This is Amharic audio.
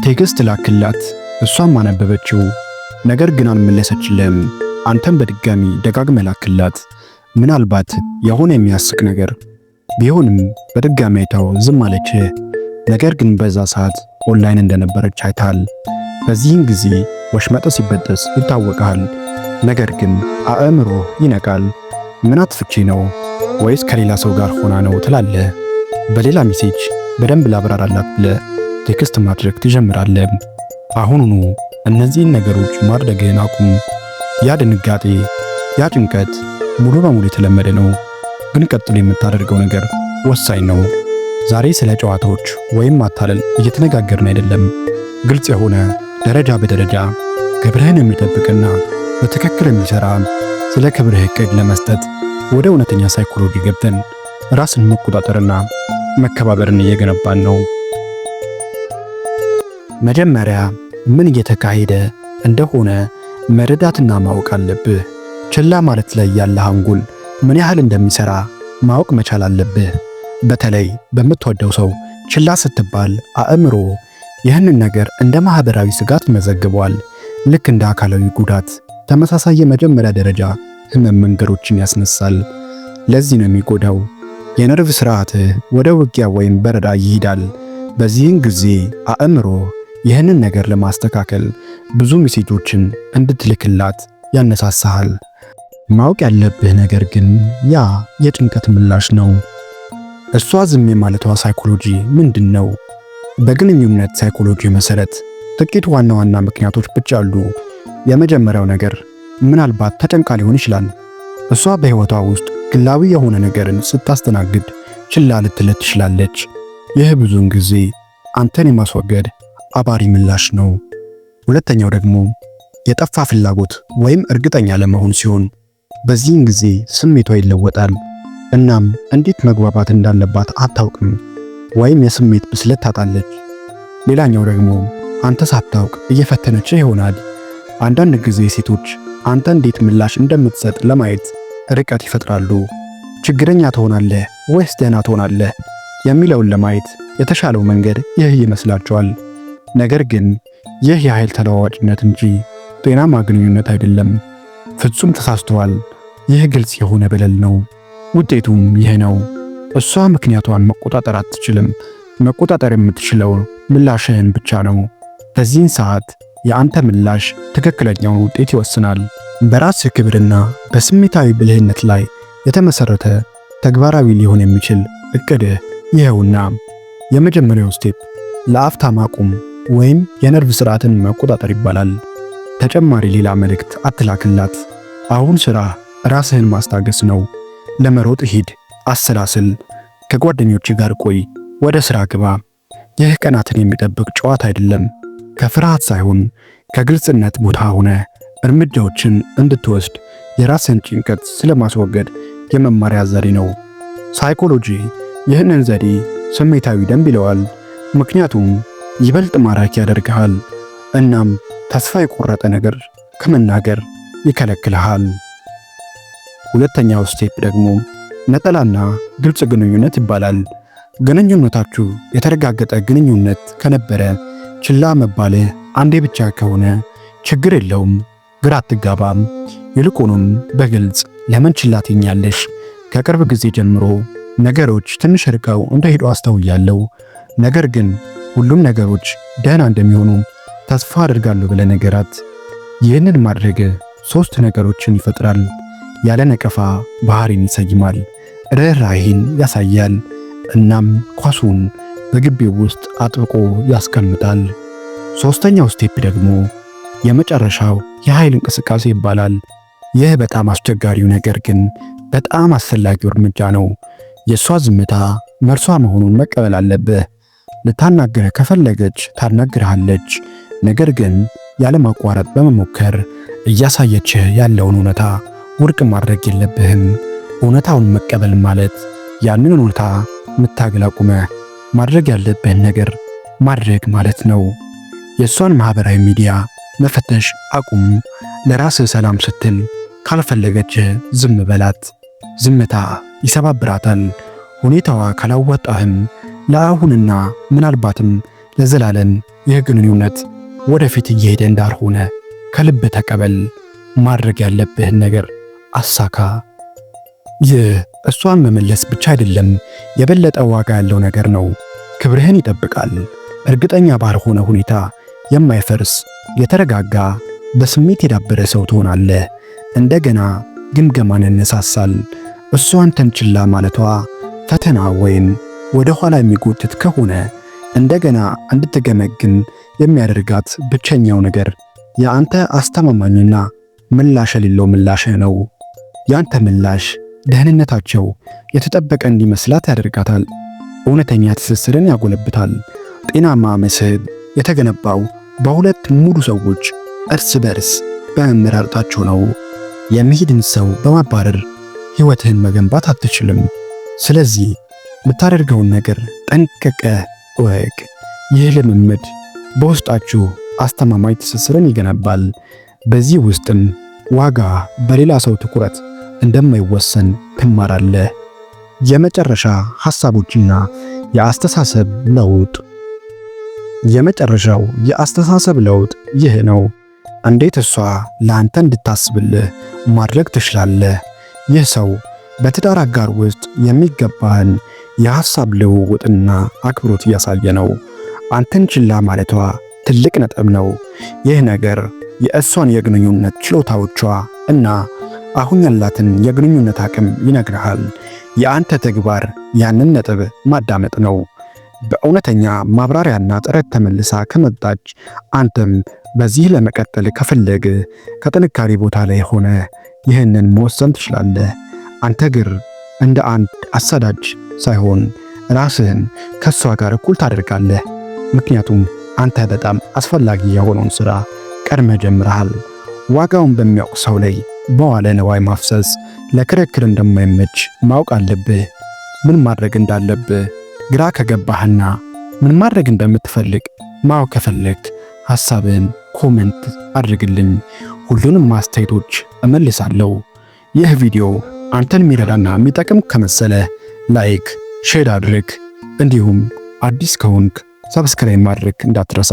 ቴክስት ላክላት፣ እሷም አነበበችው። ነገር ግን አልመለሰችልህም። አንተም በድጋሚ ደጋግመህ ላክላት። ምናልባት የሆነ የሚያስቅ ነገር ቢሆንም በድጋሚ አይታው ዝም አለች። ነገር ግን በዛ ሰዓት ኦንላይን እንደነበረች አይታል። በዚህን ጊዜ ወሽመጥ ሲበጠስ ይታወቃል። ነገር ግን አእምሮ ይነቃል። ምን አጥፍቼ ነው ወይስ ከሌላ ሰው ጋር ሆና ነው ትላለህ። በሌላ ሜሴጅ በደንብ ላብራራላት ብለህ ቴክስት ማድረግ ትጀምራለህ። አሁኑኑ እነዚህን ነገሮች ማድረግህን አቁም። ያ ድንጋጤ፣ ያ ጭንቀት ሙሉ በሙሉ የተለመደ ነው። ግን ቀጥሎ የምታደርገው ነገር ወሳኝ ነው። ዛሬ ስለ ጨዋታዎች ወይም ማታለል እየተነጋገርን አይደለም። ግልጽ የሆነ ደረጃ በደረጃ ክብርህን የሚጠብቅና በትክክል የሚሰራ ስለ ክብርህ ዕቅድ ለመስጠት ወደ እውነተኛ ሳይኮሎጂ ገብተን ራስን መቆጣጠርና መከባበርን እየገነባን ነው። መጀመሪያ ምን እየተካሄደ እንደሆነ መረዳትና ማወቅ አለብህ። ችላ ማለት ላይ ያለህ አንጎል ምን ያህል እንደሚሰራ ማወቅ መቻል አለብህ። በተለይ በምትወደው ሰው ችላ ስትባል አእምሮ ይህንን ነገር እንደ ማህበራዊ ስጋት ይመዘግበዋል። ልክ እንደ አካላዊ ጉዳት ተመሳሳይ የመጀመሪያ ደረጃ ህመም መንገዶችን ያስነሳል። ለዚህ ነው የሚጎዳው። የነርቭ ስርዓትህ ወደ ውጊያ ወይም በረዳ ይሄዳል። በዚህን ጊዜ አእምሮ ይህንን ነገር ለማስተካከል ብዙ ሜሴጆችን እንድትልክላት ያነሳሳሃል። ማወቅ ያለብህ ነገር ግን ያ የጭንቀት ምላሽ ነው። እሷ ዝም የማለቷ ሳይኮሎጂ ምንድን ነው? በግንኙነት ሳይኮሎጂ መሰረት ጥቂት ዋና ዋና ምክንያቶች ብቻ አሉ። የመጀመሪያው ነገር ምናልባት ተጨንቃ ሊሆን ይችላል። እሷ በህይወቷ ውስጥ ግላዊ የሆነ ነገርን ስታስተናግድ ችላ ልትለት ትችላለች። ይህ ብዙውን ጊዜ አንተን የማስወገድ አባሪ ምላሽ ነው። ሁለተኛው ደግሞ የጠፋ ፍላጎት ወይም እርግጠኛ ለመሆን ሲሆን በዚህን ጊዜ ስሜቷ ይለወጣል። እናም እንዴት መግባባት እንዳለባት አታውቅም ወይም የስሜት ብስለት ታጣለች። ሌላኛው ደግሞ አንተ ሳታውቅ እየፈተነችህ ይሆናል። አንዳንድ ጊዜ ሴቶች አንተ እንዴት ምላሽ እንደምትሰጥ ለማየት ርቀት ይፈጥራሉ። ችግረኛ ትሆናለህ ወይስ ደህና ትሆናለህ የሚለውን ለማየት የተሻለው መንገድ ይህ ይመስላቸዋል። ነገር ግን ይህ የኃይል ተለዋዋጭነት እንጂ ጤናማ ግንኙነት አይደለም። ፍጹም ተሳስተዋል። ይህ ግልጽ የሆነ በደል ነው። ውጤቱም ይህ ነው። እሷ ምክንያቷን መቆጣጠር አትችልም። መቆጣጠር የምትችለው ምላሽህን ብቻ ነው። በዚህን ሰዓት የአንተ ምላሽ ትክክለኛውን ውጤት ይወስናል። በራስህ ክብርና በስሜታዊ ብልህነት ላይ የተመሰረተ ተግባራዊ ሊሆን የሚችል እቅድህ ይኸውና። የመጀመሪያው ስቴፕ ለአፍታ ማቆም ወይም የነርቭ ስርዓትን መቆጣጠር ይባላል። ተጨማሪ ሌላ መልእክት አትላክላት። አሁን ስራ ራስህን ማስታገስ ነው። ለመሮጥ ሂድ፣ አሰላስል፣ ከጓደኞች ጋር ቆይ፣ ወደ ስራ ግባ። ይህ ቀናትን የሚጠብቅ ጨዋታ አይደለም። ከፍርሃት ሳይሆን ከግልጽነት ቦታ ሆነ እርምጃዎችን እንድትወስድ የራስን ጭንቀት ስለማስወገድ የመማሪያ ዘዴ ነው። ሳይኮሎጂ ይህንን ዘዴ ስሜታዊ ደንብ ይለዋል። ምክንያቱም ይበልጥ ማራኪ ያደርግሃል። እናም ተስፋ የቆረጠ ነገር ከመናገር ይከለክልሃል። ሁለተኛው ስቴፕ ደግሞ ነጠላና ግልጽ ግንኙነት ይባላል። ግንኙነታችሁ የተረጋገጠ ግንኙነት ከነበረ ችላ መባልህ አንዴ ብቻ ከሆነ ችግር የለውም፣ ግራ አትጋባም። ይልቁንም በግልጽ ለምን ችላ ትኛለሽ? ከቅርብ ጊዜ ጀምሮ ነገሮች ትንሽ ርቀው እንደሄዱ አስተውያለሁ። ነገር ግን ሁሉም ነገሮች ደህና እንደሚሆኑ ተስፋ አደርጋለሁ ብለህ ነገራት። ይህንን ማድረግ ሶስት ነገሮችን ይፈጥራል። ያለ ነቀፋ ባህሪን ይሰይማል፣ ርህራሄን ያሳያል፣ እናም ኳሱን በግቢው ውስጥ አጥብቆ ያስቀምጣል። ሶስተኛው ስቴፕ ደግሞ የመጨረሻው የኃይል እንቅስቃሴ ይባላል። ይህ በጣም አስቸጋሪው ነገር ግን በጣም አስፈላጊው እርምጃ ነው። የእሷ ዝምታ መርሷ መሆኑን መቀበል አለብህ። ልታናግርህ ከፈለገች ታናግርሃለች። ነገር ግን ያለማቋረጥ በመሞከር እያሳየችህ ያለውን እውነታ ውድቅ ማድረግ የለብህም። እውነታውን መቀበል ማለት ያንን እውነታ መታገል አቁመህ ማድረግ ያለብህን ነገር ማድረግ ማለት ነው። የእሷን ማህበራዊ ሚዲያ መፈተሽ አቁም። ለራስህ ሰላም ስትል ካልፈለገች ዝም በላት። ዝምታ ይሰባብራታል። ሁኔታዋ ካላወጣህም ለአሁንና ምናልባትም ለዘላለም ይህ ግንኙነት ወደፊት እየሄደ እንዳልሆነ ከልብ ተቀበል። ማድረግ ያለብህን ነገር አሳካ። ይህ እሷን መመለስ ብቻ አይደለም፣ የበለጠ ዋጋ ያለው ነገር ነው። ክብርህን ይጠብቃል። እርግጠኛ ባልሆነ ሁኔታ የማይፈርስ የተረጋጋ በስሜት የዳበረ ሰው ትሆናለህ። እንደገና ግምገማን ያነሳሳል። እሷ አንተን ችላ ማለቷ ፈተና ወይም ወደ ኋላ የሚጎትት ከሆነ እንደገና እንድትገመግም የሚያደርጋት ብቸኛው ነገር የአንተ አስተማማኝና ምላሽ የሌለው ምላሽህ ነው። ያንተ ምላሽ ደህንነታቸው የተጠበቀ እንዲመስላት ያደርጋታል። እውነተኛ ትስስርን ያጎለብታል። ጤናማ መስህብ የተገነባው በሁለት ሙሉ ሰዎች እርስ በርስ በመመራረጣቸው ነው። የሚሄድን ሰው በማባረር ሕይወትህን መገንባት አትችልም። ስለዚህ የምታደርገውን ነገር ጠንቅቀህ እወቅ። ይህ ልምምድ በውስጣችሁ አስተማማኝ ትስስርን ይገነባል። በዚህ ውስጥም ዋጋ በሌላ ሰው ትኩረት እንደማይወሰን ትማራለህ። የመጨረሻ ሐሳቦችና የአስተሳሰብ ለውጥ። የመጨረሻው የአስተሳሰብ ለውጥ ይህ ነው። እንዴት እሷ ለአንተ እንድታስብልህ ማድረግ ትችላለህ? ይህ ሰው በትዳር አጋር ውስጥ የሚገባህን የሐሳብ ልውውጥና አክብሮት እያሳየ ነው። አንተን ችላ ማለቷ ትልቅ ነጥብ ነው። ይህ ነገር የእሷን የግንኙነት ችሎታዎቿ እና አሁን ያላትን የግንኙነት አቅም ይነግርሃል። የአንተ ተግባር ያንን ነጥብ ማዳመጥ ነው። በእውነተኛ ማብራሪያና ጥረት ተመልሳ ከመጣች አንተም በዚህ ለመቀጠል ከፈለግ ከጥንካሬ ቦታ ላይ ሆነ ይህንን መወሰን ትችላለህ። አንተ ግን እንደ አንድ አሳዳጅ ሳይሆን ራስህን ከሷ ጋር እኩል ታደርጋለህ። ምክንያቱም አንተ በጣም አስፈላጊ የሆነውን ሥራ ቀድመ ጀምረሃል። ዋጋውን በሚያውቅ ሰው ላይ በዋለ ነዋይ ማፍሰስ ለክርክር እንደማይመች ማወቅ አለብህ። ምን ማድረግ እንዳለብህ ግራ ከገባህና ምን ማድረግ እንደምትፈልግ ማወቅ ከፈለግ ሐሳብን ኮሜንት አድርግልኝ። ሁሉንም ማስተያየቶች እመልሳለሁ። ይህ ቪዲዮ አንተን የሚረዳና የሚጠቅም ከመሰለ ላይክ፣ ሼር አድርግ። እንዲሁም አዲስ ከሆንክ ሰብስክራይብ ማድረግ እንዳትረሳ።